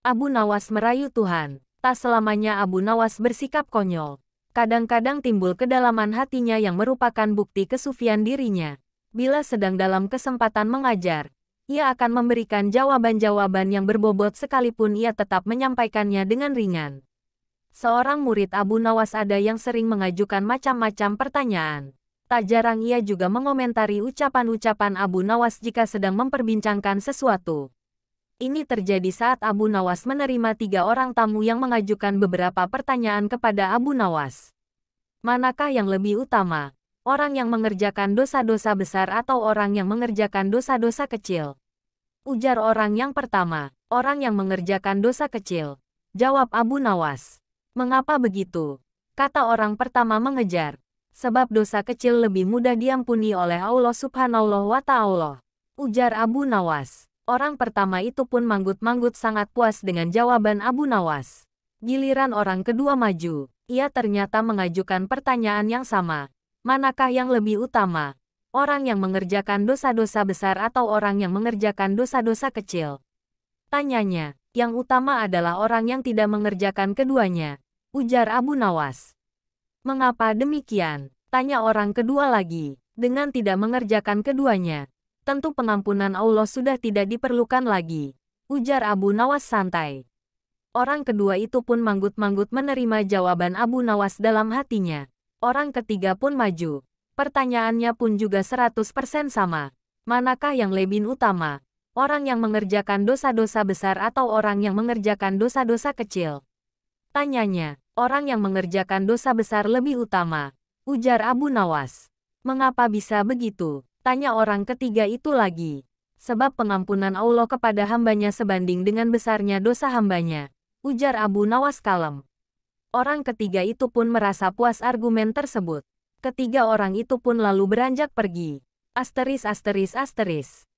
Abu Nawas merayu Tuhan. Tak selamanya Abu Nawas bersikap konyol. Kadang-kadang timbul kedalaman hatinya yang merupakan bukti kesufian dirinya. Bila sedang dalam kesempatan mengajar, ia akan memberikan jawaban-jawaban yang berbobot sekalipun ia tetap menyampaikannya dengan ringan. Seorang murid Abu Nawas ada yang sering mengajukan macam-macam pertanyaan. Tak jarang ia juga mengomentari ucapan-ucapan Abu Nawas jika sedang memperbincangkan sesuatu. Ini terjadi saat Abu Nawas menerima 3 orang tamu yang mengajukan beberapa pertanyaan kepada Abu Nawas. Manakah yang lebih utama? Orang yang mengerjakan dosa-dosa besar atau orang yang mengerjakan dosa-dosa kecil? Ujar orang yang pertama, orang yang mengerjakan dosa kecil. Jawab Abu Nawas. Mengapa begitu? Kata orang pertama mengejar. Sebab dosa kecil lebih mudah diampuni oleh Allah Subhanahu wa Ta'ala. Ujar Abu Nawas. Orang pertama itu pun manggut-manggut sangat puas dengan jawaban Abu Nawas. Giliran orang kedua maju, ia ternyata mengajukan pertanyaan yang sama. Manakah yang lebih utama? Orang yang mengerjakan dosa-dosa besar atau orang yang mengerjakan dosa-dosa kecil? Tanyanya, yang utama adalah orang yang tidak mengerjakan keduanya. Ujar Abu Nawas. Mengapa demikian? Tanya orang kedua lagi. Dengan tidak mengerjakan keduanya, tentu pengampunan Allah sudah tidak diperlukan lagi. Ujar Abu Nawas santai. Orang kedua itu pun manggut-manggut menerima jawaban Abu Nawas dalam hatinya. Orang ketiga pun maju. Pertanyaannya pun juga 100% sama. Manakah yang lebih utama? Orang yang mengerjakan dosa-dosa besar atau orang yang mengerjakan dosa-dosa kecil? Tanyanya, orang yang mengerjakan dosa besar lebih utama. Ujar Abu Nawas. Mengapa bisa begitu? Tanya orang ketiga itu lagi. Sebab pengampunan Allah kepada hambanya sebanding dengan besarnya dosa hambanya. Ujar Abu Nawas kalem. Orang ketiga itu pun merasa puas argumen tersebut. Ketiga orang itu pun lalu beranjak pergi. Asteris.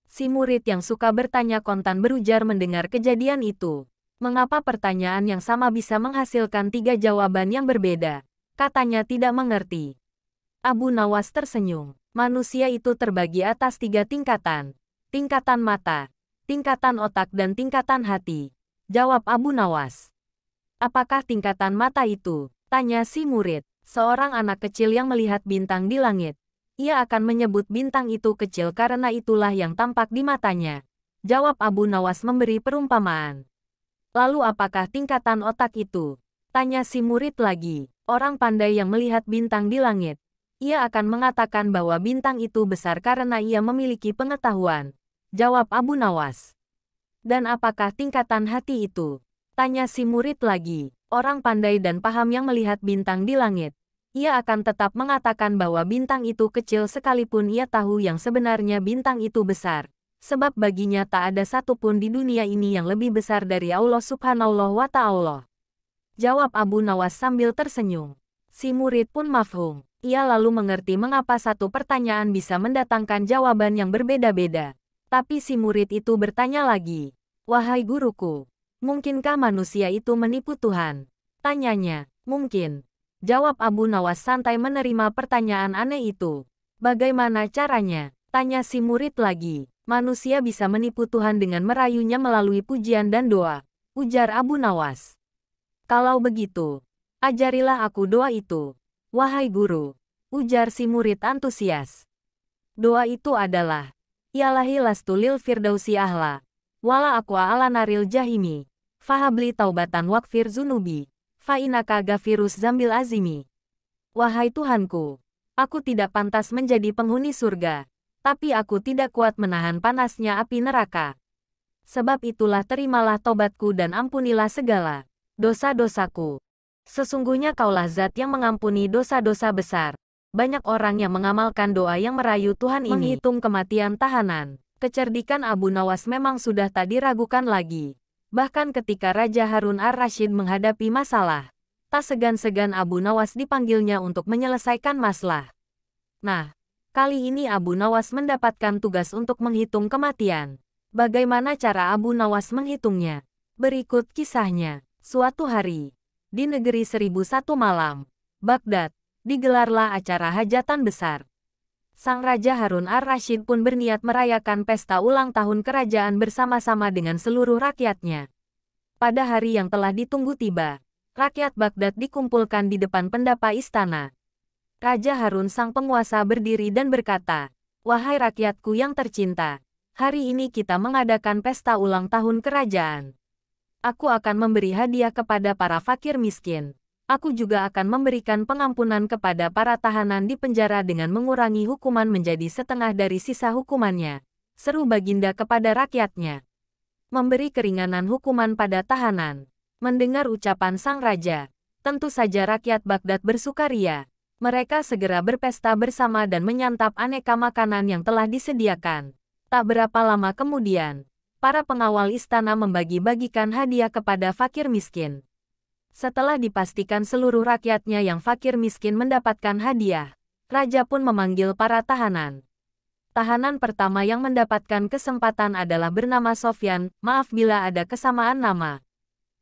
Si murid yang suka bertanya kontan berujar mendengar kejadian itu. Mengapa pertanyaan yang sama bisa menghasilkan 3 jawaban yang berbeda? Katanya tidak mengerti. Abu Nawas tersenyum. Manusia itu terbagi atas 3 tingkatan. Tingkatan mata, tingkatan otak dan tingkatan hati. Jawab Abu Nawas. Apakah tingkatan mata itu? Tanya si murid. Seorang anak kecil yang melihat bintang di langit. Ia akan menyebut bintang itu kecil karena itulah yang tampak di matanya. Jawab Abu Nawas memberi perumpamaan. Lalu apakah tingkatan otak itu? Tanya si murid lagi. Orang pandai yang melihat bintang di langit. Ia akan mengatakan bahwa bintang itu besar karena ia memiliki pengetahuan. Jawab Abu Nawas. Dan apakah tingkatan hati itu? Tanya si murid lagi. Orang pandai dan paham yang melihat bintang di langit. Ia akan tetap mengatakan bahwa bintang itu kecil sekalipun ia tahu yang sebenarnya bintang itu besar. Sebab baginya tak ada satupun di dunia ini yang lebih besar dari Allah Subhanahu wa Ta'ala. Jawab Abu Nawas sambil tersenyum. Si murid pun mafhum. Ia lalu mengerti mengapa satu pertanyaan bisa mendatangkan jawaban yang berbeda-beda. Tapi si murid itu bertanya lagi. Wahai guruku, mungkinkah manusia itu menipu Tuhan? Tanyanya, mungkin. Jawab Abu Nawas santai menerima pertanyaan aneh itu. Bagaimana caranya? Tanya si murid lagi. Manusia bisa menipu Tuhan dengan merayunya melalui pujian dan doa. Ujar Abu Nawas. Kalau begitu, ajarilah aku doa itu. Wahai guru, ujar si murid antusias. Doa itu adalah, Ilahi lastu lil firdausi ahla, wala aqwa ala naril jahimi, fahabli taubatan wakfir zunubi, fa'inaka gafirus zambil azimi. Wahai Tuhanku, aku tidak pantas menjadi penghuni surga, tapi aku tidak kuat menahan panasnya api neraka. Sebab itulah terimalah tobatku dan ampunilah segala dosa-dosaku. Sesungguhnya Kaulah Zat yang mengampuni dosa-dosa besar. Banyak orang yang mengamalkan doa yang merayu Tuhan ini. Menghitung kematian tahanan. Kecerdikan Abu Nawas memang sudah tak diragukan lagi. Bahkan ketika Raja Harun ar-Rasyid menghadapi masalah, tak segan-segan Abu Nawas dipanggilnya untuk menyelesaikan masalah. Nah, kali ini Abu Nawas mendapatkan tugas untuk menghitung kematian. Bagaimana cara Abu Nawas menghitungnya? Berikut kisahnya. Suatu hari, di negeri 1001 malam, Baghdad, digelarlah acara hajatan besar. Sang Raja Harun ar-Rasyid pun berniat merayakan pesta ulang tahun kerajaan bersama-sama dengan seluruh rakyatnya. Pada hari yang telah ditunggu tiba, rakyat Baghdad dikumpulkan di depan pendapa istana. Raja Harun sang penguasa berdiri dan berkata, "Wahai rakyatku yang tercinta, hari ini kita mengadakan pesta ulang tahun kerajaan. Aku akan memberi hadiah kepada para fakir miskin. Aku juga akan memberikan pengampunan kepada para tahanan di penjara dengan mengurangi hukuman menjadi setengah dari sisa hukumannya," seru Baginda kepada rakyatnya. Memberi keringanan hukuman pada tahanan. Mendengar ucapan sang raja, tentu saja rakyat Baghdad bersukaria. Mereka segera berpesta bersama dan menyantap aneka makanan yang telah disediakan. Tak berapa lama kemudian, para pengawal istana membagi-bagikan hadiah kepada fakir miskin. Setelah dipastikan seluruh rakyatnya yang fakir miskin mendapatkan hadiah, raja pun memanggil para tahanan. Tahanan pertama yang mendapatkan kesempatan adalah bernama Sofyan. "Maaf bila ada kesamaan nama."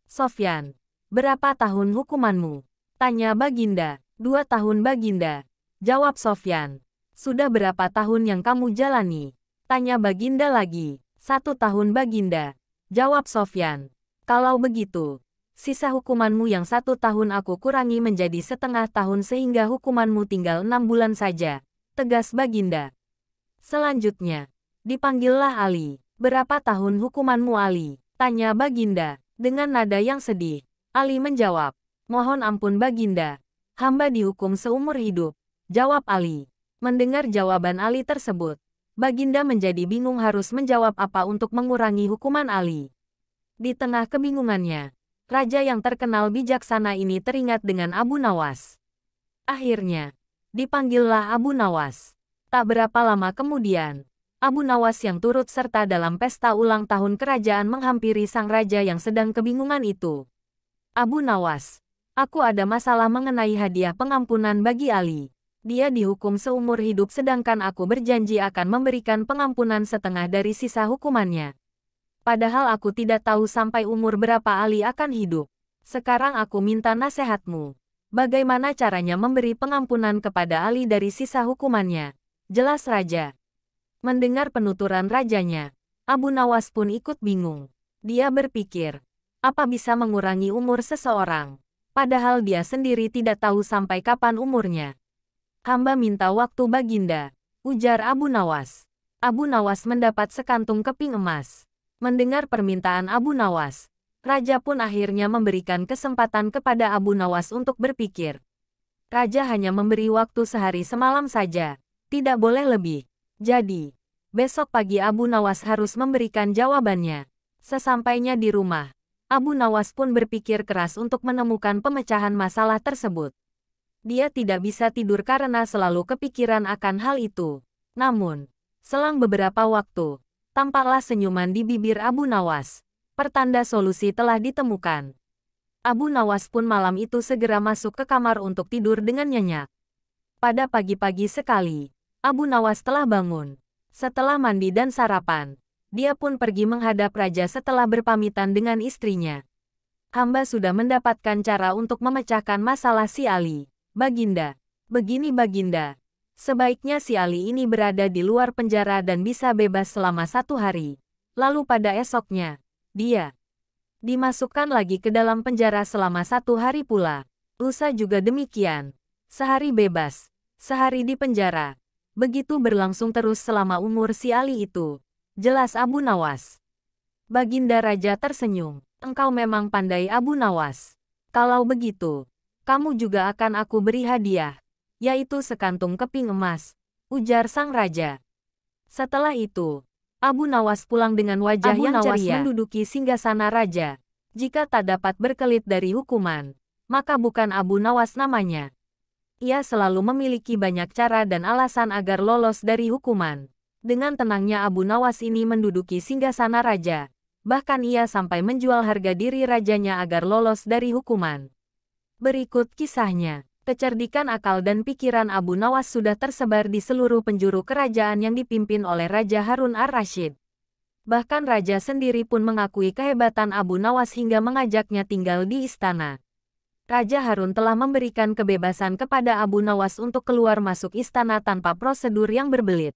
"Sofyan, berapa tahun hukumanmu?" tanya Baginda. "2 tahun Baginda," jawab Sofyan. "Sudah berapa tahun yang kamu jalani?" tanya Baginda lagi. 1 tahun Baginda, jawab Sofyan. "Kalau begitu, sisa hukumanmu yang 1 tahun aku kurangi menjadi setengah tahun sehingga hukumanmu tinggal 6 bulan saja," tegas Baginda. Selanjutnya, dipanggillah Ali. "Berapa tahun hukumanmu Ali?" tanya Baginda. Dengan nada yang sedih, Ali menjawab, "Mohon ampun Baginda, hamba dihukum seumur hidup," jawab Ali. Mendengar jawaban Ali tersebut, Baginda menjadi bingung harus menjawab apa untuk mengurangi hukuman Ali. Di tengah kebingungannya, raja yang terkenal bijaksana ini teringat dengan Abu Nawas. Akhirnya, dipanggillah Abu Nawas. Tak berapa lama kemudian, Abu Nawas yang turut serta dalam pesta ulang tahun kerajaan menghampiri sang raja yang sedang kebingungan itu. "Abu Nawas, aku ada masalah mengenai hadiah pengampunan bagi Ali. Dia dihukum seumur hidup sedangkan aku berjanji akan memberikan pengampunan setengah dari sisa hukumannya. Padahal aku tidak tahu sampai umur berapa Ali akan hidup. Sekarang aku minta nasihatmu. Bagaimana caranya memberi pengampunan kepada Ali dari sisa hukumannya?" Jelas raja. Mendengar penuturan rajanya, Abu Nawas pun ikut bingung. Dia berpikir, apa bisa mengurangi umur seseorang? Padahal dia sendiri tidak tahu sampai kapan umurnya. "Hamba minta waktu Baginda," ujar Abu Nawas. Abu Nawas mendapat sekantung keping emas. Mendengar permintaan Abu Nawas, raja pun akhirnya memberikan kesempatan kepada Abu Nawas untuk berpikir. Raja hanya memberi waktu sehari semalam saja. Tidak boleh lebih. Jadi, besok pagi Abu Nawas harus memberikan jawabannya. Sesampainya di rumah, Abu Nawas pun berpikir keras untuk menemukan pemecahan masalah tersebut. Dia tidak bisa tidur karena selalu kepikiran akan hal itu. Namun, selang beberapa waktu, tampaklah senyuman di bibir Abu Nawas. Pertanda solusi telah ditemukan. Abu Nawas pun malam itu segera masuk ke kamar untuk tidur dengan nyenyak. Pada pagi-pagi sekali, Abu Nawas telah bangun. Setelah mandi dan sarapan, dia pun pergi menghadap raja setelah berpamitan dengan istrinya. "Hamba sudah mendapatkan cara untuk memecahkan masalah si Ali, Baginda. Begini Baginda, sebaiknya si Ali ini berada di luar penjara dan bisa bebas selama 1 hari. Lalu pada esoknya, dia dimasukkan lagi ke dalam penjara selama 1 hari pula. Lusa juga demikian. Sehari bebas, sehari di penjara. Begitu berlangsung terus selama umur si Ali itu," jelas Abu Nawas. Baginda raja tersenyum. "Engkau memang pandai Abu Nawas. Kalau begitu, kamu juga akan aku beri hadiah, yaitu sekantung keping emas," ujar sang raja. Setelah itu, Abu Nawas pulang dengan wajah yang ceria. Abu Nawas menduduki singgasana raja. Jika tak dapat berkelit dari hukuman, maka bukan Abu Nawas namanya. Ia selalu memiliki banyak cara dan alasan agar lolos dari hukuman. Dengan tenangnya Abu Nawas ini menduduki singgasana raja. Bahkan ia sampai menjual harga diri rajanya agar lolos dari hukuman. Berikut kisahnya. Kecerdikan akal dan pikiran Abu Nawas sudah tersebar di seluruh penjuru kerajaan yang dipimpin oleh Raja Harun ar-Rasyid. Bahkan raja sendiri pun mengakui kehebatan Abu Nawas hingga mengajaknya tinggal di istana. Raja Harun telah memberikan kebebasan kepada Abu Nawas untuk keluar masuk istana tanpa prosedur yang berbelit.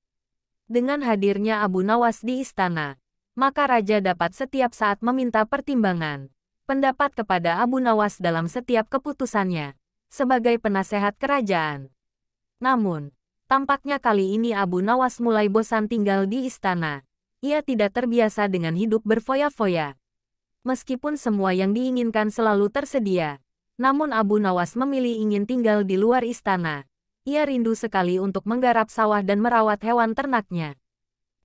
Dengan hadirnya Abu Nawas di istana, maka raja dapat setiap saat meminta pertimbangan. pendapat kepada Abu Nawas dalam setiap keputusannya, sebagai penasehat kerajaan. Namun, tampaknya kali ini Abu Nawas mulai bosan tinggal di istana. Ia tidak terbiasa dengan hidup berfoya-foya. Meskipun semua yang diinginkan selalu tersedia, namun Abu Nawas memilih ingin tinggal di luar istana. Ia rindu sekali untuk menggarap sawah dan merawat hewan ternaknya.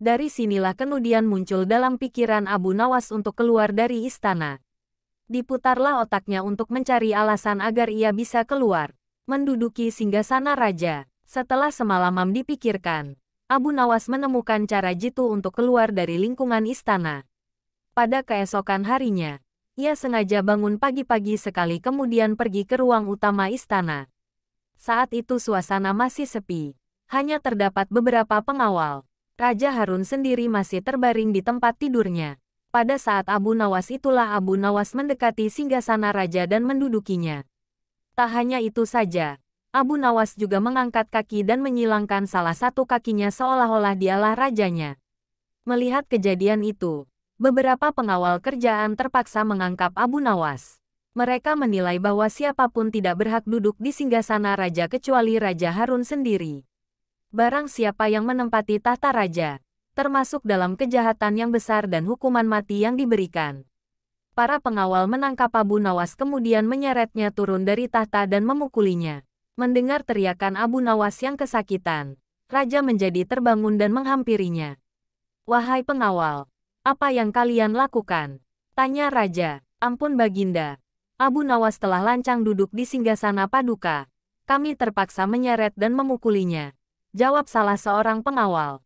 Dari sinilah kemudian muncul dalam pikiran Abu Nawas untuk keluar dari istana. Diputarlah otaknya untuk mencari alasan agar ia bisa keluar, menduduki singgasana raja. Setelah semalaman dipikirkan, Abu Nawas menemukan cara jitu untuk keluar dari lingkungan istana. Pada keesokan harinya, ia sengaja bangun pagi-pagi sekali kemudian pergi ke ruang utama istana. Saat itu suasana masih sepi, hanya terdapat beberapa pengawal. Raja Harun sendiri masih terbaring di tempat tidurnya. Pada saat Abu Nawas itulah Abu Nawas mendekati singgasana raja dan mendudukinya. Tak hanya itu saja, Abu Nawas juga mengangkat kaki dan menyilangkan salah satu kakinya seolah-olah dialah rajanya. Melihat kejadian itu, beberapa pengawal kerajaan terpaksa menangkap Abu Nawas. Mereka menilai bahwa siapapun tidak berhak duduk di singgasana raja kecuali Raja Harun sendiri. Barang siapa yang menempati tahta raja, termasuk dalam kejahatan yang besar dan hukuman mati yang diberikan. Para pengawal menangkap Abu Nawas kemudian menyeretnya turun dari tahta dan memukulinya. Mendengar teriakan Abu Nawas yang kesakitan, raja menjadi terbangun dan menghampirinya. "Wahai pengawal, apa yang kalian lakukan?" tanya raja. "Ampun Baginda, Abu Nawas telah lancang duduk di singgasana paduka. Kami terpaksa menyeret dan memukulinya," jawab salah seorang pengawal.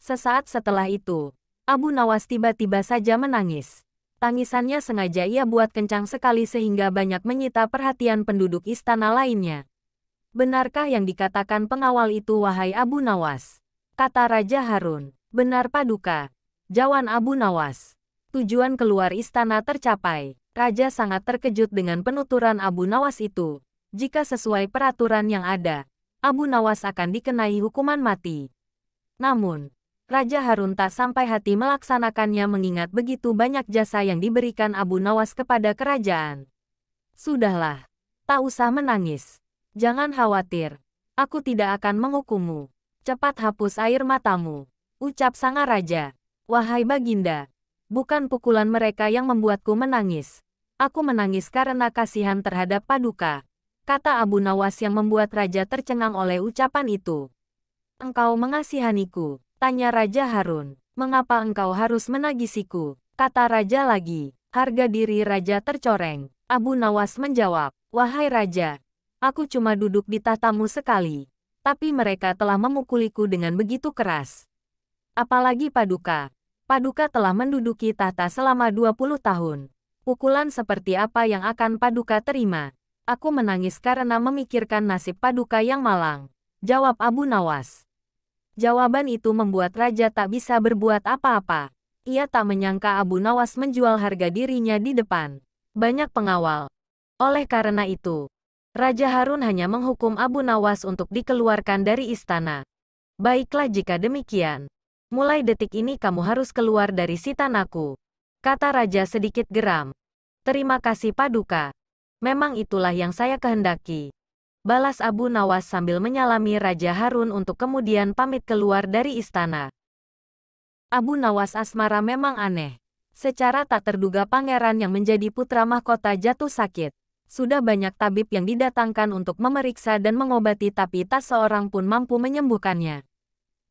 Sesaat setelah itu, Abu Nawas tiba-tiba saja menangis. Tangisannya sengaja ia buat kencang sekali sehingga banyak menyita perhatian penduduk istana lainnya. "Benarkah yang dikatakan pengawal itu wahai Abu Nawas?" kata Raja Harun. "Benar paduka," jawab Abu Nawas. Tujuan keluar istana tercapai. Raja sangat terkejut dengan penuturan Abu Nawas itu. Jika sesuai peraturan yang ada, Abu Nawas akan dikenai hukuman mati. Namun, Raja Harun tak sampai hati melaksanakannya mengingat begitu banyak jasa yang diberikan Abu Nawas kepada kerajaan. "Sudahlah, tak usah menangis. Jangan khawatir, aku tidak akan menghukummu. Cepat hapus air matamu," ucap sang raja. "Wahai Baginda, bukan pukulan mereka yang membuatku menangis. Aku menangis karena kasihan terhadap paduka," kata Abu Nawas yang membuat raja tercengang oleh ucapan itu. "Engkau mengasihaniku?" tanya Raja Harun. "Mengapa engkau harus menagisiku?" kata raja lagi. Harga diri raja tercoreng. Abu Nawas menjawab, "Wahai raja, aku cuma duduk di tahtamu sekali, tapi mereka telah memukuliku dengan begitu keras. Apalagi paduka. Paduka telah menduduki tahta selama 20 tahun. Pukulan seperti apa yang akan paduka terima? Aku menangis karena memikirkan nasib paduka yang malang," jawab Abu Nawas. Jawaban itu membuat raja tak bisa berbuat apa-apa. Ia tak menyangka Abu Nawas menjual harga dirinya di depan banyak pengawal. Oleh karena itu, Raja Harun hanya menghukum Abu Nawas untuk dikeluarkan dari istana. "Baiklah jika demikian. Mulai detik ini kamu harus keluar dari sitanaku," kata raja sedikit geram. "Terima kasih paduka. Memang itulah yang saya kehendaki," balas Abu Nawas sambil menyalami Raja Harun untuk kemudian pamit keluar dari istana. Abu Nawas asmara memang aneh. Secara tak terduga pangeran yang menjadi putra mahkota jatuh sakit. Sudah banyak tabib yang didatangkan untuk memeriksa dan mengobati tapi tak seorang pun mampu menyembuhkannya.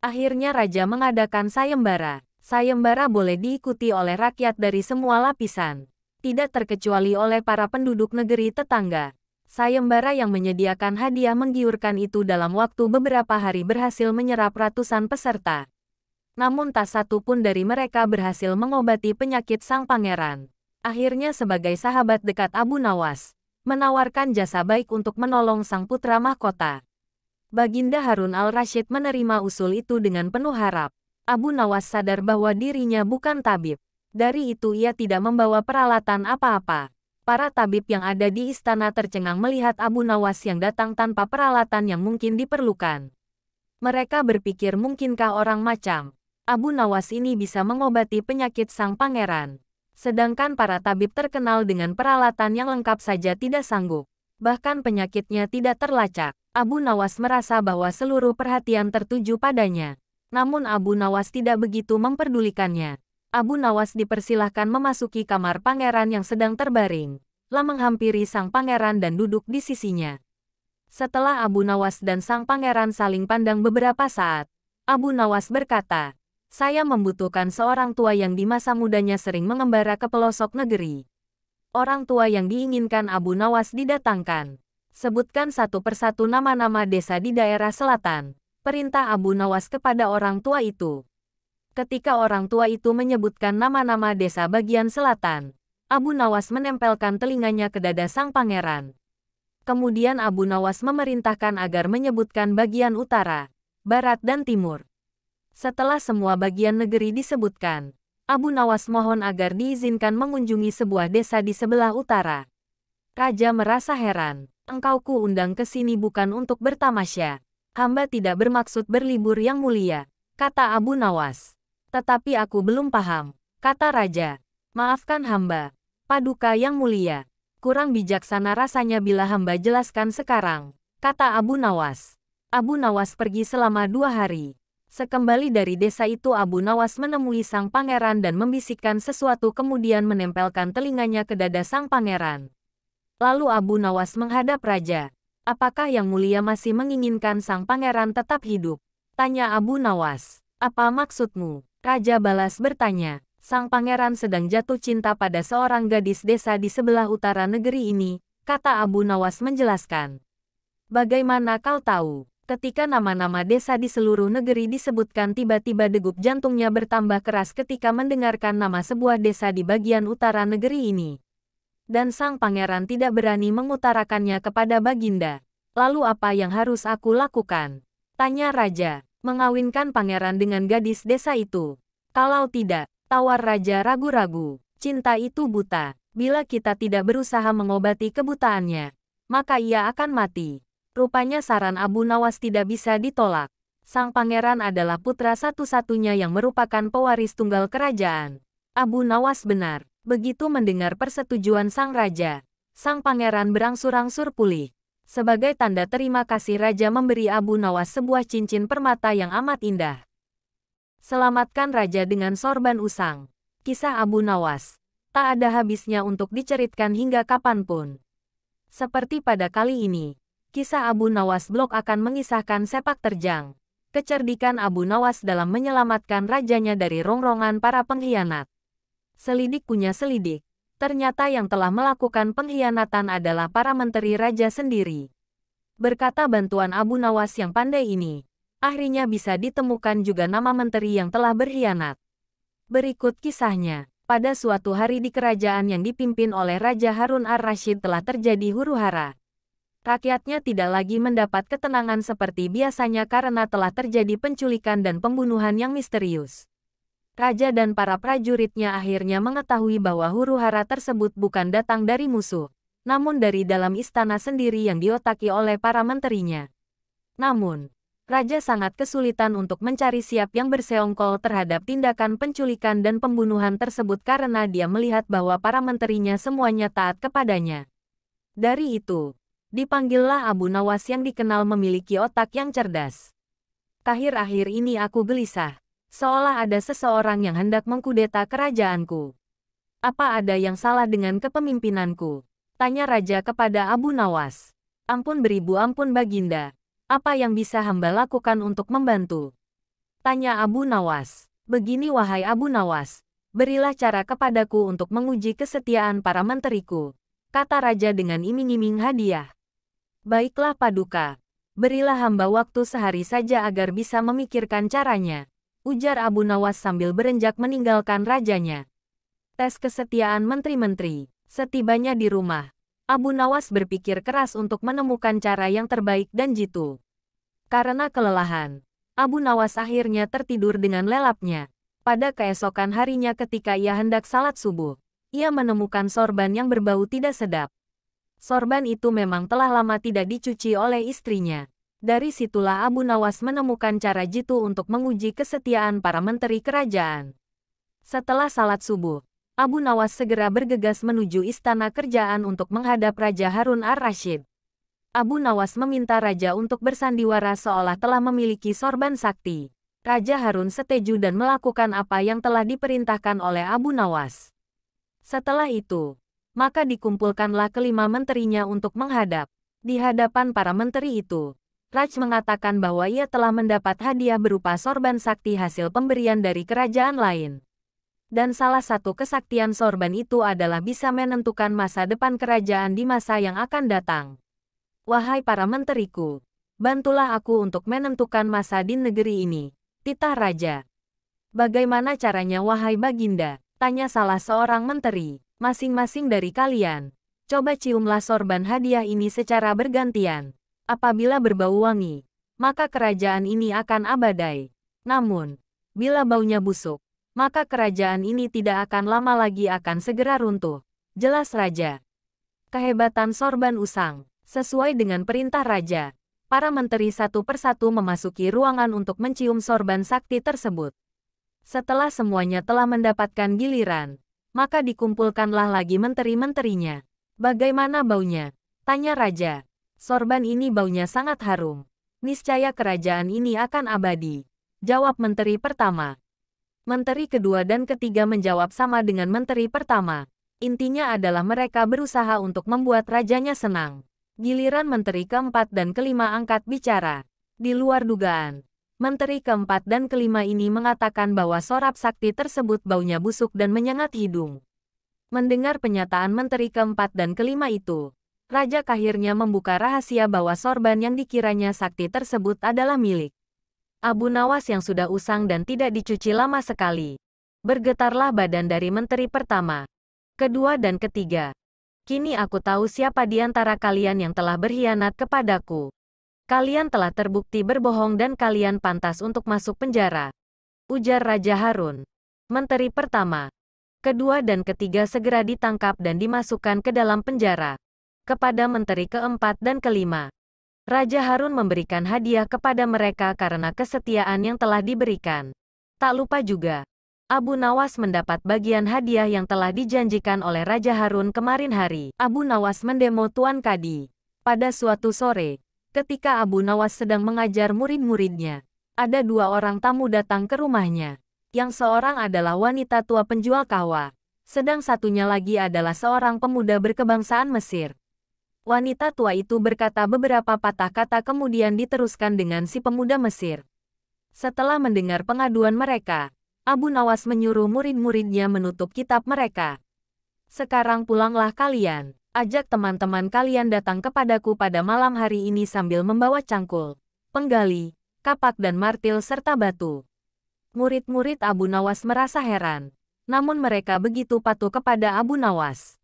Akhirnya raja mengadakan sayembara. Sayembara boleh diikuti oleh rakyat dari semua lapisan, tidak terkecuali oleh para penduduk negeri tetangga. Sayembara yang menyediakan hadiah menggiurkan itu dalam waktu beberapa hari berhasil menyerap ratusan peserta. Namun tak satu pun dari mereka berhasil mengobati penyakit sang pangeran. Akhirnya sebagai sahabat dekat Abu Nawas, menawarkan jasa baik untuk menolong sang putra mahkota. Baginda Harun al-Rashid menerima usul itu dengan penuh harap. Abu Nawas sadar bahwa dirinya bukan tabib. Dari itu ia tidak membawa peralatan apa-apa. Para tabib yang ada di istana tercengang melihat Abu Nawas yang datang tanpa peralatan yang mungkin diperlukan. Mereka berpikir mungkinkah orang macam Abu Nawas ini bisa mengobati penyakit sang pangeran. Sedangkan para tabib terkenal dengan peralatan yang lengkap saja tidak sanggup. Bahkan penyakitnya tidak terlacak. Abu Nawas merasa bahwa seluruh perhatian tertuju padanya. Namun Abu Nawas tidak begitu memperdulikannya. Abu Nawas dipersilahkan memasuki kamar pangeran yang sedang terbaring. Lalu menghampiri sang pangeran dan duduk di sisinya. Setelah Abu Nawas dan sang pangeran saling pandang beberapa saat, Abu Nawas berkata, "Saya membutuhkan seorang tua yang di masa mudanya sering mengembara ke pelosok negeri." Orang tua yang diinginkan Abu Nawas didatangkan. Sebutkan satu persatu nama-nama desa di daerah selatan. Perintah Abu Nawas kepada orang tua itu. Ketika orang tua itu menyebutkan nama-nama desa bagian selatan, Abu Nawas menempelkan telinganya ke dada sang pangeran. Kemudian Abu Nawas memerintahkan agar menyebutkan bagian utara, barat dan timur. Setelah semua bagian negeri disebutkan, Abu Nawas mohon agar diizinkan mengunjungi sebuah desa di sebelah utara. Raja merasa heran. "Engkau kuundang ke sini bukan untuk bertamasya. Hamba tidak bermaksud berlibur yang mulia," kata Abu Nawas. "Tetapi aku belum paham," kata raja. "Maafkan hamba, Paduka yang mulia. Kurang bijaksana rasanya bila hamba jelaskan sekarang," kata Abu Nawas. Abu Nawas pergi selama 2 hari. Sekembali dari desa itu Abu Nawas menemui sang pangeran dan membisikkan sesuatu kemudian menempelkan telinganya ke dada sang pangeran. Lalu Abu Nawas menghadap raja. "Apakah yang mulia masih menginginkan sang pangeran tetap hidup?" tanya Abu Nawas. "Apa maksudmu?" Raja balas bertanya. "Sang pangeran sedang jatuh cinta pada seorang gadis desa di sebelah utara negeri ini," kata Abu Nawas menjelaskan. "Bagaimana kau tahu?" Ketika nama-nama desa di seluruh negeri disebutkan tiba-tiba degup jantungnya bertambah keras ketika mendengarkan nama sebuah desa di bagian utara negeri ini. Dan sang pangeran tidak berani mengutarakannya kepada Baginda. "Lalu apa yang harus aku lakukan?" tanya raja. "Mengawinkan pangeran dengan gadis desa itu. Kalau tidak," tawar raja ragu-ragu, "cinta itu buta. Bila kita tidak berusaha mengobati kebutaannya, maka ia akan mati." Rupanya saran Abu Nawas tidak bisa ditolak. Sang pangeran adalah putra satu-satunya yang merupakan pewaris tunggal kerajaan. Abu Nawas benar. Begitu mendengar persetujuan sang raja, sang pangeran berangsur-angsur pulih. Sebagai tanda terima kasih raja memberi Abu Nawas sebuah cincin permata yang amat indah. Selamatkan raja dengan sorban usang. Kisah Abu Nawas tak ada habisnya untuk diceritakan hingga kapanpun. Seperti pada kali ini, kisah Abu Nawas Blok akan mengisahkan sepak terjang kecerdikan Abu Nawas dalam menyelamatkan rajanya dari rongrongan para pengkhianat. Selidik punya selidik, ternyata yang telah melakukan pengkhianatan adalah para menteri raja sendiri. Berkata bantuan Abu Nawas yang pandai ini, akhirnya bisa ditemukan juga nama menteri yang telah berkhianat. Berikut kisahnya. Pada suatu hari di kerajaan yang dipimpin oleh Raja Harun ar-Rasyid telah terjadi huru-hara. Rakyatnya tidak lagi mendapat ketenangan seperti biasanya karena telah terjadi penculikan dan pembunuhan yang misterius. Raja dan para prajuritnya akhirnya mengetahui bahwa huru-hara tersebut bukan datang dari musuh, namun dari dalam istana sendiri yang diotaki oleh para menterinya. Namun, Raja sangat kesulitan untuk mencari siap yang berseongkol terhadap tindakan penculikan dan pembunuhan tersebut karena dia melihat bahwa para menterinya semuanya taat kepadanya. Dari itu, dipanggillah Abu Nawas yang dikenal memiliki otak yang cerdas. "Akhir-akhir ini aku gelisah, seolah ada seseorang yang hendak mengkudeta kerajaanku. Apa ada yang salah dengan kepemimpinanku?" tanya raja kepada Abu Nawas. "Ampun beribu ampun Baginda, apa yang bisa hamba lakukan untuk membantu?" tanya Abu Nawas. "Begini wahai Abu Nawas, berilah cara kepadaku untuk menguji kesetiaan para menteriku," kata raja dengan iming-iming hadiah. "Baiklah Paduka, berilah hamba waktu sehari saja agar bisa memikirkan caranya," ujar Abu Nawas sambil berenjak meninggalkan rajanya. Tes kesetiaan menteri-menteri. Setibanya di rumah, Abu Nawas berpikir keras untuk menemukan cara yang terbaik dan jitu. Karena kelelahan, Abu Nawas akhirnya tertidur dengan lelapnya. Pada keesokan harinya ketika ia hendak salat subuh, ia menemukan sorban yang berbau tidak sedap. Sorban itu memang telah lama tidak dicuci oleh istrinya. Dari situlah Abu Nawas menemukan cara jitu untuk menguji kesetiaan para menteri kerajaan. Setelah salat subuh, Abu Nawas segera bergegas menuju istana kerajaan untuk menghadap Raja Harun ar-Rasyid. Abu Nawas meminta raja untuk bersandiwara seolah telah memiliki sorban sakti. Raja Harun setuju dan melakukan apa yang telah diperintahkan oleh Abu Nawas. Setelah itu, maka dikumpulkanlah kelima menterinya untuk menghadap. Di hadapan para menteri itu, Raj mengatakan bahwa ia telah mendapat hadiah berupa sorban sakti hasil pemberian dari kerajaan lain. Dan salah satu kesaktian sorban itu adalah bisa menentukan masa depan kerajaan di masa yang akan datang. Wahai para menteriku, bantulah aku untuk menentukan masa di negeri ini, titah raja. Bagaimana caranya wahai Baginda? Tanya salah seorang menteri. Masing-masing dari kalian, coba ciumlah sorban hadiah ini secara bergantian. Apabila berbau wangi, maka kerajaan ini akan abadai. Namun, bila baunya busuk, maka kerajaan ini tidak akan lama lagi akan segera runtuh. Jelas raja. Kehebatan sorban usang. Sesuai dengan perintah raja, para menteri satu persatu memasuki ruangan untuk mencium sorban sakti tersebut. Setelah semuanya telah mendapatkan giliran, maka dikumpulkanlah lagi menteri-menterinya. Bagaimana baunya? Tanya raja. Sorban ini baunya sangat harum. Niscaya kerajaan ini akan abadi. Jawab menteri pertama. Menteri kedua dan ketiga menjawab sama dengan menteri pertama. Intinya adalah mereka berusaha untuk membuat rajanya senang. Giliran menteri keempat dan kelima angkat bicara. Di luar dugaan, menteri keempat dan kelima ini mengatakan bahwa sorab sakti tersebut baunya busuk dan menyengat hidung. Mendengar pernyataan menteri keempat dan kelima itu, raja akhirnya membuka rahasia bahwa sorban yang dikiranya sakti tersebut adalah milik Abu Nawas yang sudah usang dan tidak dicuci lama sekali. Bergetarlah badan dari menteri pertama, kedua dan ketiga. Kini aku tahu siapa di antara kalian yang telah berkhianat kepadaku. Kalian telah terbukti berbohong dan kalian pantas untuk masuk penjara. Ujar Raja Harun. Menteri pertama, kedua dan ketiga segera ditangkap dan dimasukkan ke dalam penjara. Kepada menteri keempat dan kelima, Raja Harun memberikan hadiah kepada mereka karena kesetiaan yang telah diberikan. Tak lupa juga, Abu Nawas mendapat bagian hadiah yang telah dijanjikan oleh Raja Harun kemarin hari. Abu Nawas mendemo Tuan Kadi. Pada suatu sore, ketika Abu Nawas sedang mengajar murid-muridnya, ada dua orang tamu datang ke rumahnya. Yang seorang adalah wanita tua penjual kahwa, sedang satunya lagi adalah seorang pemuda berkebangsaan Mesir. Wanita tua itu berkata beberapa patah kata kemudian diteruskan dengan si pemuda Mesir. Setelah mendengar pengaduan mereka, Abu Nawas menyuruh murid-muridnya menutup kitab mereka. Sekarang pulanglah kalian, ajak teman-teman kalian datang kepadaku pada malam hari ini sambil membawa cangkul, penggali, kapak dan martil serta batu. Murid-murid Abu Nawas merasa heran, namun mereka begitu patuh kepada Abu Nawas.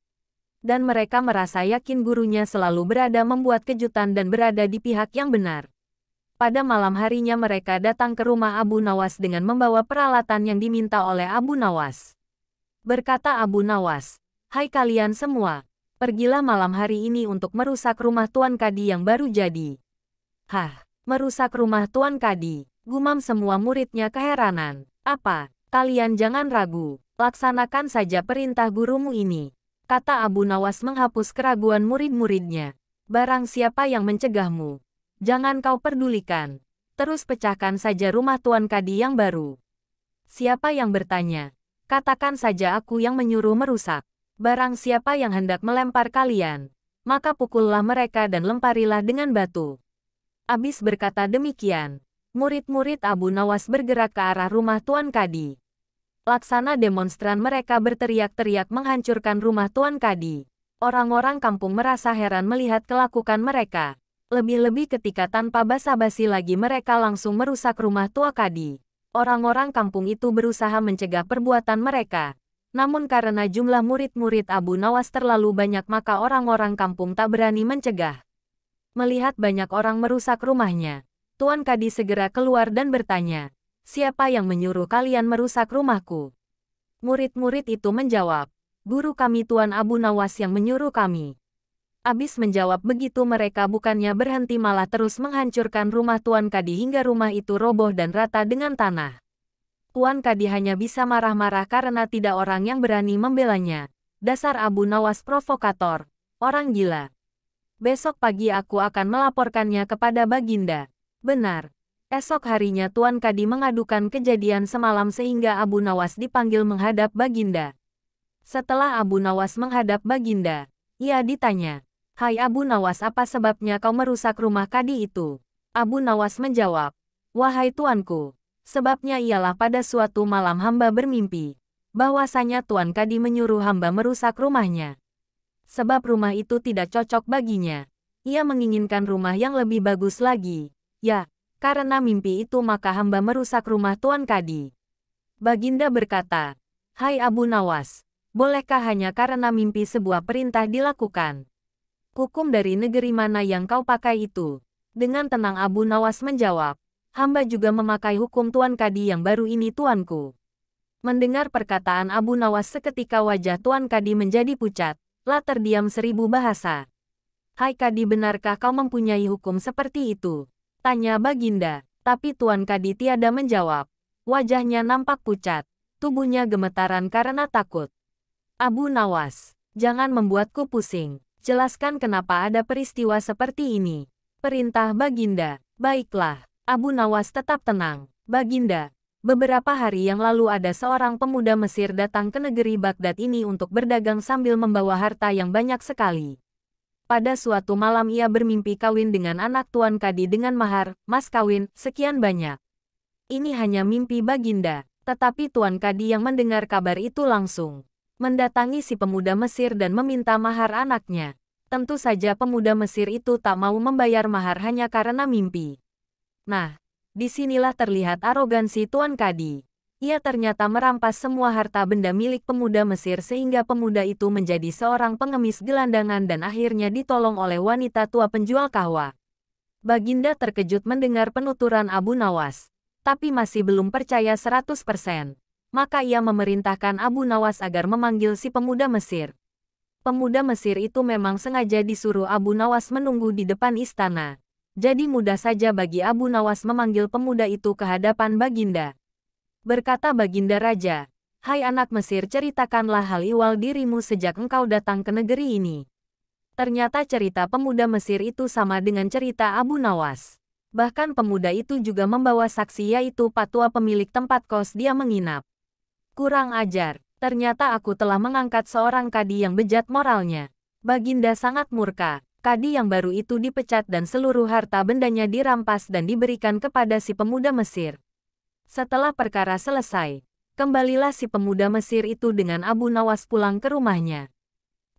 Dan mereka merasa yakin gurunya selalu berada membuat kejutan dan berada di pihak yang benar. Pada malam harinya mereka datang ke rumah Abu Nawas dengan membawa peralatan yang diminta oleh Abu Nawas. Berkata Abu Nawas, "Hai kalian semua, pergilah malam hari ini untuk merusak rumah Tuan Kadi yang baru jadi." "Hah, merusak rumah Tuan Kadi?" gumam semua muridnya keheranan. "Apa? Kalian jangan ragu, laksanakan saja perintah gurumu ini," kata Abu Nawas menghapus keraguan murid-muridnya. "Barang siapa yang mencegahmu, jangan kau pedulikan. Terus pecahkan saja rumah Tuan Kadi yang baru. Siapa yang bertanya, katakan saja aku yang menyuruh merusak. Barang siapa yang hendak melempar kalian, maka pukullah mereka dan lemparilah dengan batu." Abis berkata demikian, murid-murid Abu Nawas bergerak ke arah rumah Tuan Kadi. Laksana demonstran mereka berteriak-teriak menghancurkan rumah Tuan Kadi. Orang-orang kampung merasa heran melihat kelakukan mereka. Lebih-lebih ketika tanpa basa-basi lagi mereka langsung merusak rumah Tua Kadi. Orang-orang kampung itu berusaha mencegah perbuatan mereka. Namun karena jumlah murid-murid Abu Nawas terlalu banyak maka orang-orang kampung tak berani mencegah. Melihat banyak orang merusak rumahnya, Tuan Kadi segera keluar dan bertanya, "Siapa yang menyuruh kalian merusak rumahku?" Murid-murid itu menjawab, "Guru kami Tuan Abu Nawas yang menyuruh kami." Abis menjawab begitu mereka bukannya berhenti malah terus menghancurkan rumah Tuan Kadi hingga rumah itu roboh dan rata dengan tanah. Tuan Kadi hanya bisa marah-marah karena tidak orang yang berani membelanya. Dasar Abu Nawas provokator, orang gila. Besok pagi aku akan melaporkannya kepada Baginda. Benar. Esok harinya Tuan Kadi mengadukan kejadian semalam sehingga Abu Nawas dipanggil menghadap Baginda. Setelah Abu Nawas menghadap Baginda, ia ditanya, "Hai Abu Nawas, apa sebabnya kau merusak rumah Kadi itu?" Abu Nawas menjawab, "Wahai tuanku, sebabnya ialah pada suatu malam hamba bermimpi, bahwasanya Tuan Kadi menyuruh hamba merusak rumahnya. Sebab rumah itu tidak cocok baginya. Ia menginginkan rumah yang lebih bagus lagi. Ya, karena mimpi itu maka hamba merusak rumah Tuan Kadi." Baginda berkata, "Hai Abu Nawas, bolehkah hanya karena mimpi sebuah perintah dilakukan? Hukum dari negeri mana yang kau pakai itu?" Dengan tenang Abu Nawas menjawab, "Hamba juga memakai hukum Tuan Kadi yang baru ini tuanku." Mendengar perkataan Abu Nawas seketika wajah Tuan Kadi menjadi pucat, lah terdiam 1000 bahasa. "Hai Kadi, benarkah kau mempunyai hukum seperti itu?" tanya Baginda, tapi Tuan Kadi tiada menjawab. Wajahnya nampak pucat, tubuhnya gemetaran karena takut. "Abu Nawas, jangan membuatku pusing. Jelaskan kenapa ada peristiwa seperti ini." Perintah Baginda. "Baiklah." Abu Nawas tetap tenang. "Baginda, beberapa hari yang lalu ada seorang pemuda Mesir datang ke negeri Baghdad ini untuk berdagang sambil membawa harta yang banyak sekali. Pada suatu malam ia bermimpi kawin dengan anak Tuan Kadi dengan mahar, mas kawin, sekian banyak. Ini hanya mimpi Baginda, tetapi Tuan Kadi yang mendengar kabar itu langsung mendatangi si pemuda Mesir dan meminta mahar anaknya. Tentu saja pemuda Mesir itu tak mau membayar mahar hanya karena mimpi. Nah, disinilah terlihat arogansi Tuan Kadi. Ia ternyata merampas semua harta benda milik pemuda Mesir sehingga pemuda itu menjadi seorang pengemis gelandangan dan akhirnya ditolong oleh wanita tua penjual kahwa." Baginda terkejut mendengar penuturan Abu Nawas, tapi masih belum percaya 100%. Maka ia memerintahkan Abu Nawas agar memanggil si pemuda Mesir. Pemuda Mesir itu memang sengaja disuruh Abu Nawas menunggu di depan istana. Jadi mudah saja bagi Abu Nawas memanggil pemuda itu ke hadapan Baginda. Berkata Baginda Raja, "Hai anak Mesir, ceritakanlah hal ihwal dirimu sejak engkau datang ke negeri ini." Ternyata cerita pemuda Mesir itu sama dengan cerita Abu Nawas. Bahkan pemuda itu juga membawa saksi yaitu patua pemilik tempat kos dia menginap. "Kurang ajar. Ternyata aku telah mengangkat seorang kadi yang bejat moralnya." Baginda sangat murka. Kadi yang baru itu dipecat dan seluruh harta bendanya dirampas dan diberikan kepada si pemuda Mesir. Setelah perkara selesai, kembalilah si pemuda Mesir itu dengan Abu Nawas pulang ke rumahnya.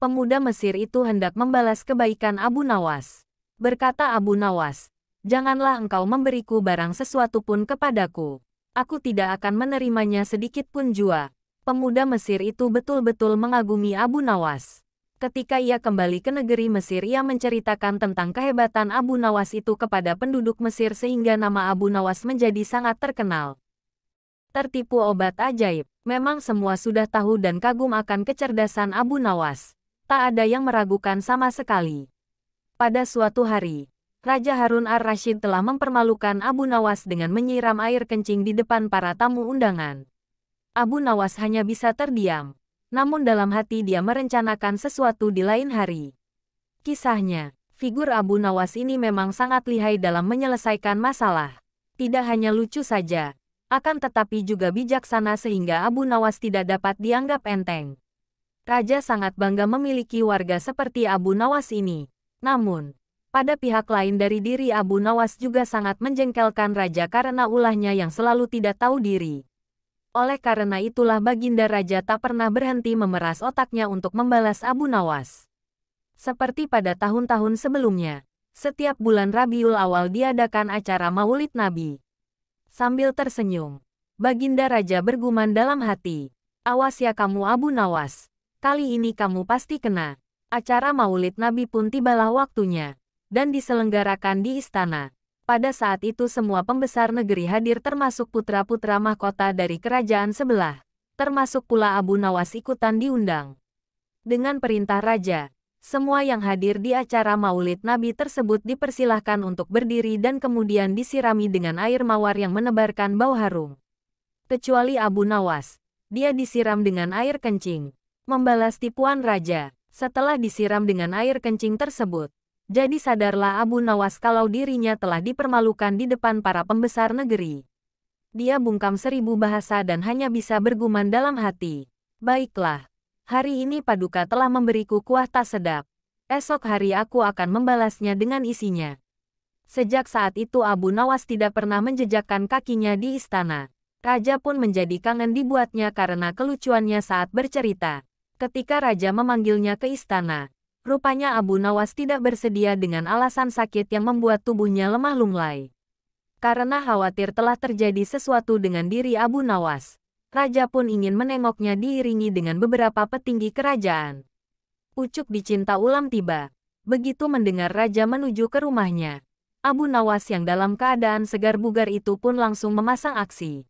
Pemuda Mesir itu hendak membalas kebaikan Abu Nawas. Berkata Abu Nawas, "Janganlah engkau memberiku barang sesuatu pun kepadaku. Aku tidak akan menerimanya sedikit pun jua." Pemuda Mesir itu betul-betul mengagumi Abu Nawas. Ketika ia kembali ke negeri Mesir, ia menceritakan tentang kehebatan Abu Nawas itu kepada penduduk Mesir sehingga nama Abu Nawas menjadi sangat terkenal. Tertipu obat ajaib. Memang semua sudah tahu dan kagum akan kecerdasan Abu Nawas. Tak ada yang meragukan sama sekali. Pada suatu hari, Raja Harun ar-Rasyid telah mempermalukan Abu Nawas dengan menyiram air kencing di depan para tamu undangan. Abu Nawas hanya bisa terdiam. Namun dalam hati dia merencanakan sesuatu di lain hari. Kisahnya, figur Abu Nawas ini memang sangat lihai dalam menyelesaikan masalah. Tidak hanya lucu saja, akan tetapi juga bijaksana sehingga Abu Nawas tidak dapat dianggap enteng. Raja sangat bangga memiliki warga seperti Abu Nawas ini. Namun, pada pihak lain dari diri Abu Nawas juga sangat menjengkelkan Raja karena ulahnya yang selalu tidak tahu diri. Oleh karena itulah Baginda Raja tak pernah berhenti memeras otaknya untuk membalas Abu Nawas. Seperti pada tahun-tahun sebelumnya, setiap bulan Rabiul Awal diadakan acara Maulid Nabi. Sambil tersenyum, Baginda Raja bergumam dalam hati, "Awas ya kamu Abu Nawas, kali ini kamu pasti kena." Acara Maulid Nabi pun tibalah waktunya, dan diselenggarakan di istana. Pada saat itu semua pembesar negeri hadir termasuk putra-putra mahkota dari kerajaan sebelah, termasuk pula Abu Nawas ikutan diundang. Dengan perintah Raja, semua yang hadir di acara Maulid Nabi tersebut dipersilahkan untuk berdiri dan kemudian disirami dengan air mawar yang menebarkan bau harum. Kecuali Abu Nawas. Dia disiram dengan air kencing. Membalas tipuan raja. Setelah disiram dengan air kencing tersebut, jadi sadarlah Abu Nawas kalau dirinya telah dipermalukan di depan para pembesar negeri. Dia bungkam 1000 bahasa dan hanya bisa bergumam dalam hati. Baiklah, hari ini Paduka telah memberiku kuah tak sedap. Esok hari aku akan membalasnya dengan isinya. Sejak saat itu Abu Nawas tidak pernah menjejakkan kakinya di istana. Raja pun menjadi kangen dibuatnya karena kelucuannya saat bercerita. Ketika Raja memanggilnya ke istana, rupanya Abu Nawas tidak bersedia dengan alasan sakit yang membuat tubuhnya lemah lunglai. Karena khawatir telah terjadi sesuatu dengan diri Abu Nawas, Raja pun ingin menengoknya diiringi dengan beberapa petinggi kerajaan. Pucuk dicinta ulam tiba. Begitu mendengar Raja menuju ke rumahnya, Abu Nawas yang dalam keadaan segar bugar itu pun langsung memasang aksi.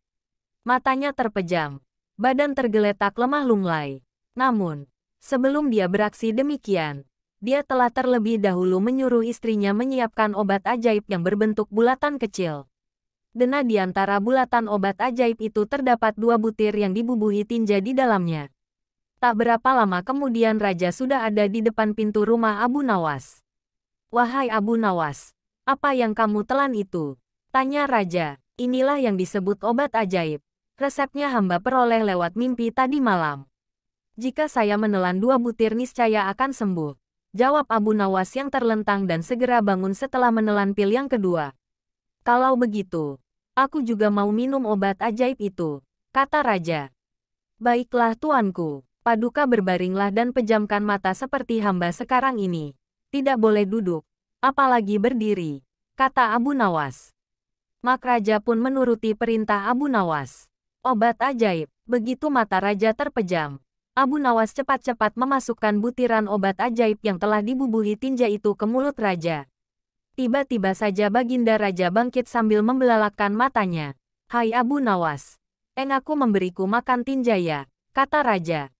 Matanya terpejam, badan tergeletak lemah lunglai. Namun, sebelum dia beraksi demikian, dia telah terlebih dahulu menyuruh istrinya menyiapkan obat ajaib yang berbentuk bulatan kecil. Dena di antara bulatan obat ajaib itu terdapat 2 butir yang dibubuhi tinja di dalamnya. Tak berapa lama kemudian Raja sudah ada di depan pintu rumah Abu Nawas. "Wahai Abu Nawas, apa yang kamu telan itu?" tanya Raja. "Inilah yang disebut obat ajaib. Resepnya hamba peroleh lewat mimpi tadi malam. Jika saya menelan 2 butir niscaya akan sembuh," jawab Abu Nawas yang terlentang dan segera bangun setelah menelan pil yang kedua. "Kalau begitu, aku juga mau minum obat ajaib itu," kata Raja. "Baiklah tuanku." Paduka berbaringlah dan pejamkan mata seperti hamba sekarang ini. "Tidak boleh duduk, apalagi berdiri," kata Abu Nawas. Mak Raja pun menuruti perintah Abu Nawas. Obat ajaib. Begitu mata Raja terpejam, Abu Nawas cepat-cepat memasukkan butiran obat ajaib yang telah dibubuhi tinja itu ke mulut Raja. Tiba-tiba saja Baginda Raja bangkit sambil membelalakkan matanya. "Hai Abu Nawas, aku memberiku makan tinja ya," kata Raja.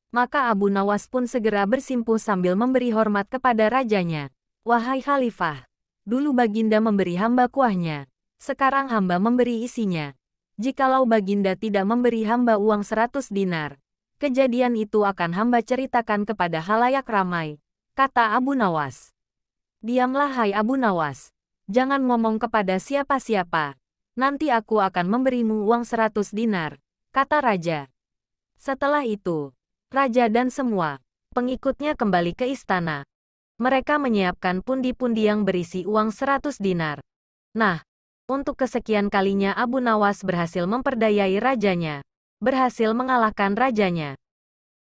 Maka Abu Nawas pun segera bersimpuh sambil memberi hormat kepada rajanya. "Wahai Khalifah, dulu Baginda memberi hamba kuahnya, sekarang hamba memberi isinya. Jikalau Baginda tidak memberi hamba uang 100 dinar, kejadian itu akan hamba ceritakan kepada halayak ramai," kata Abu Nawas. "Diamlah hai Abu Nawas, jangan ngomong kepada siapa-siapa. Nanti aku akan memberimu uang 100 dinar, kata Raja. Setelah itu, Raja dan semua pengikutnya kembali ke istana. Mereka menyiapkan pundi-pundi yang berisi uang 100 dinar. Nah, untuk kesekian kalinya Abu Nawas berhasil memperdayai rajanya, berhasil mengalahkan rajanya.